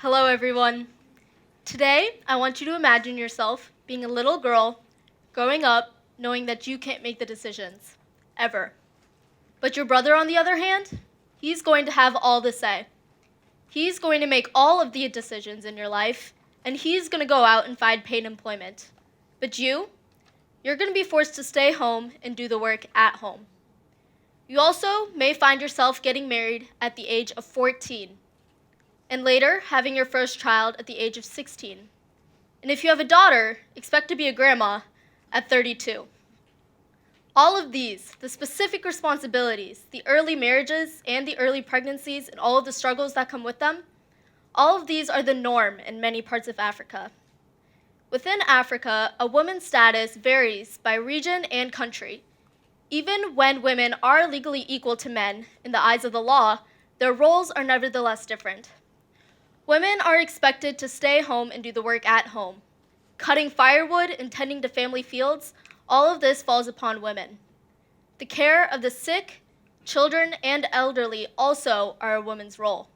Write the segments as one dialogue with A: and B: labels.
A: Hello, everyone. Today, I want you to imagine yourself being a little girl, growing up, knowing that you can't make the decisions, ever. But your brother, on the other hand, he's going to have all the say. He's going to make all of the decisions in your life, and he's going to go out and find paid employment. But you're going to be forced to stay home and do the work at home. You also may find yourself getting married at the age of 14, and later having your first child at the age of 16. And if you have a daughter, expect to be a grandma at 32. All of these, the specific responsibilities, the early marriages and the early pregnancies and all of the struggles that come with them, all of these are the norm in many parts of Africa. Within Africa, a woman's status varies by region and country. Even when women are legally equal to men in the eyes of the law, their roles are nevertheless different. Women are expected to stay home and do the work at home. Cutting firewood and tending to family fields, all of this falls upon women. The care of the sick, children, and elderly also are a woman's role.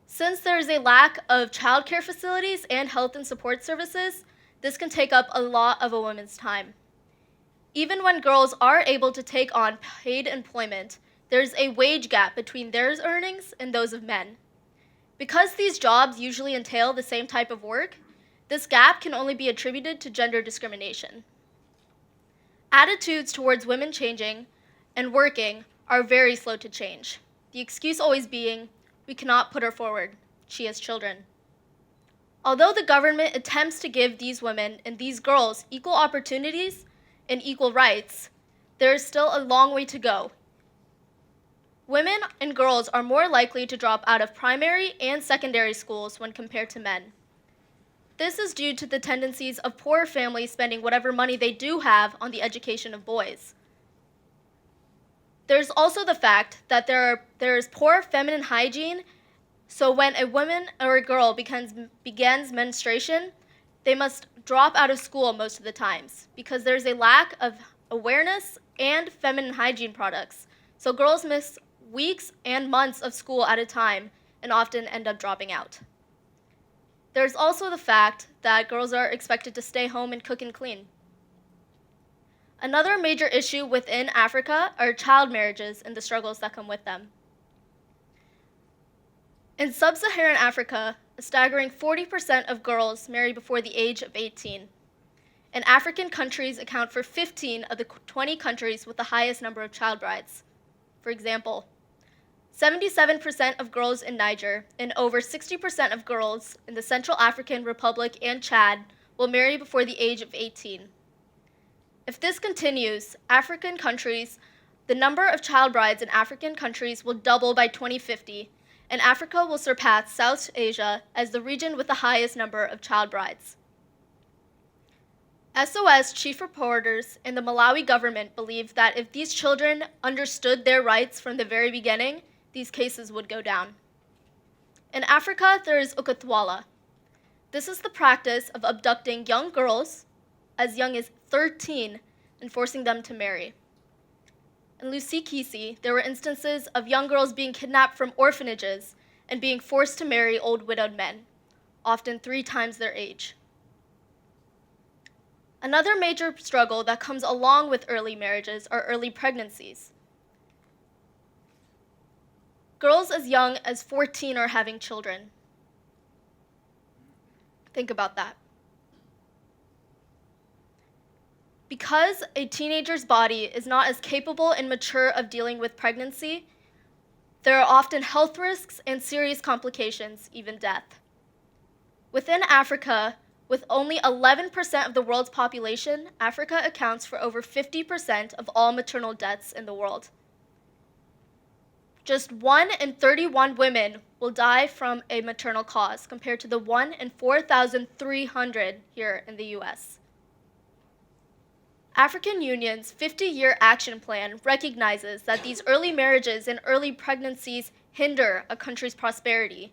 A: Since there is a lack of childcare facilities and health and support services, this can take up a lot of a woman's time. Even when girls are able to take on paid employment, there's a wage gap between their earnings and those of men. Because these jobs usually entail the same type of work, this gap can only be attributed to gender discrimination. Attitudes towards women changing and working are very slow to change. The excuse always being, we cannot put her forward, she has children. Although the government attempts to give these women and these girls equal opportunities and equal rights, there is still a long way to go. Women and girls are more likely to drop out of primary and secondary schools when compared to men. This is due to the tendencies of poor families spending whatever money they do have on the education of boys. There's also the fact that there is poor feminine hygiene, so when a woman or a girl begins menstruation, they must drop out of school most of the times because there's a lack of awareness and feminine hygiene products. So girls miss weeks and months of school at a time and often end up dropping out. There's also the fact that girls are expected to stay home and cook and clean. Another major issue within Africa are child marriages and the struggles that come with them. In sub-Saharan Africa, a staggering 40% of girls marry before the age of 18. And African countries account for 15 of the 20 countries with the highest number of child brides. For example, 77% of girls in Niger and over 60% of girls in the Central African Republic and Chad will marry before the age of 18. If this continues, the number of child brides in African countries will double by 2050, and Africa will surpass South Asia as the region with the highest number of child brides. SOS chief reporters and the Malawi government believe that if these children understood their rights from the very beginning, these cases would go down. In Africa, there is Ukatwala. This is the practice of abducting young girls as young as 13 and forcing them to marry. In Lusikisi, there were instances of young girls being kidnapped from orphanages and being forced to marry old widowed men, often 3 times their age. Another major struggle that comes along with early marriages are early pregnancies. Girls as young as 14 are having children. Think about that. Because a teenager's body is not as capable and mature of dealing with pregnancy, there are often health risks and serious complications, even death. Within Africa, with only 11% of the world's population, Africa accounts for over 50% of all maternal deaths in the world. Just 1 in 31 women will die from a maternal cause, compared to the 1 in 4,300 here in the US. African Union's 50-year action plan recognizes that these early marriages and early pregnancies hinder a country's prosperity.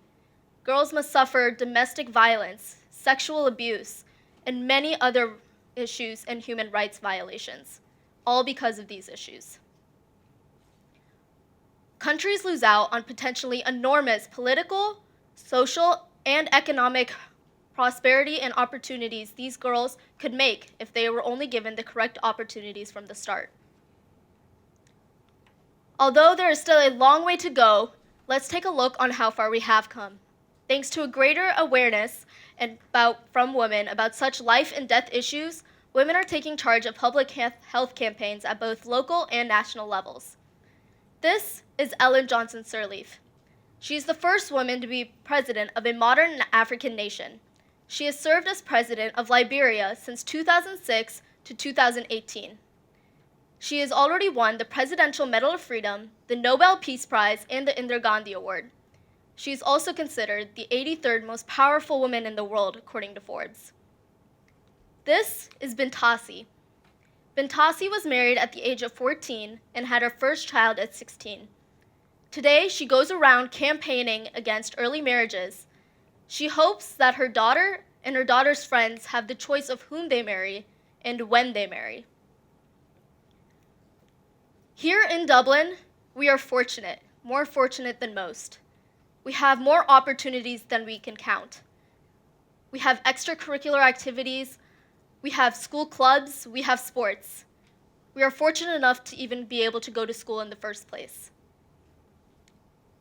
A: Girls must suffer domestic violence, sexual abuse, and many other issues and human rights violations, all because of these issues. Countries lose out on potentially enormous political, social, and economic prosperity and opportunities these girls could make if they were only given the correct opportunities from the start. Although there is still a long way to go, let's take a look on how far we have come. Thanks to a greater awareness from women about such life and death issues, women are taking charge of public health campaigns at both local and national levels. This is Ellen Johnson Sirleaf. She is the first woman to be president of a modern African nation. She has served as president of Liberia since 2006 to 2018. She has already won the Presidential Medal of Freedom, the Nobel Peace Prize, and the Indira Gandhi Award. She is also considered the 83rd most powerful woman in the world, according to Forbes. This is Bintasi. Bintasi was married at the age of 14 and had her first child at 16. Today, she goes around campaigning against early marriages. She hopes that her daughter and her daughter's friends have the choice of whom they marry and when they marry. Here in Dublin, we are fortunate, more fortunate than most. We have more opportunities than we can count. We have extracurricular activities, we have school clubs, we have sports. We are fortunate enough to even be able to go to school in the first place.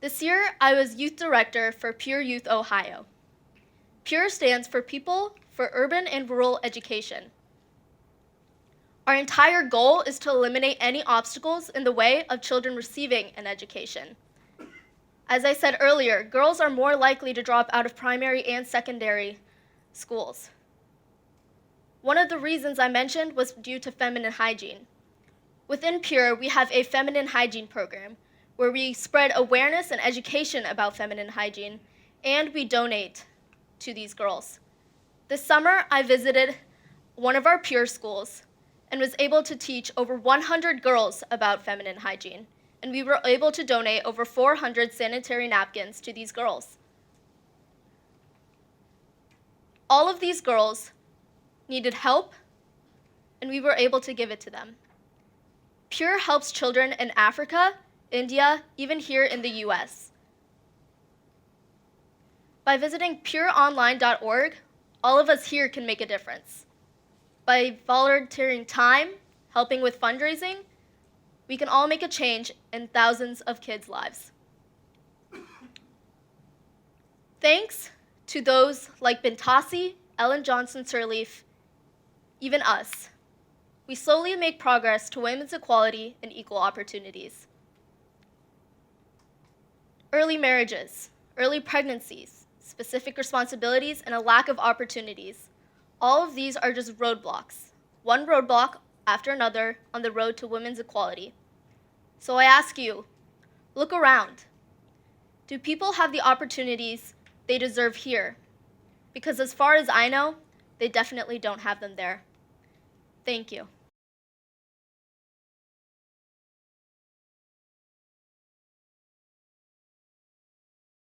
A: This year, I was youth director for Pure Youth Ohio. Pure stands for People for Urban and Rural Education. Our entire goal is to eliminate any obstacles in the way of children receiving an education. As I said earlier, girls are more likely to drop out of primary and secondary schools. One of the reasons I mentioned was due to feminine hygiene. Within Pure, we have a feminine hygiene program where we spread awareness and education about feminine hygiene, and we donate to these girls. This summer, I visited one of our Pure schools and was able to teach over 100 girls about feminine hygiene, and we were able to donate over 400 sanitary napkins to these girls. All of these girls needed help, and we were able to give it to them. Pure helps children in Africa, India, even here in the US. By visiting pureonline.org, all of us here can make a difference. By volunteering time, helping with fundraising, we can all make a change in thousands of kids' lives. Thanks to those like Bintasi, Ellen Johnson Sirleaf, even us. We slowly make progress to women's equality and equal opportunities. Early marriages, early pregnancies, specific responsibilities, and a lack of opportunities. All of these are just roadblocks, one roadblock after another on the road to women's equality. So I ask you, look around. Do people have the opportunities they deserve here? Because as far as I know, they definitely don't have them there. Thank you.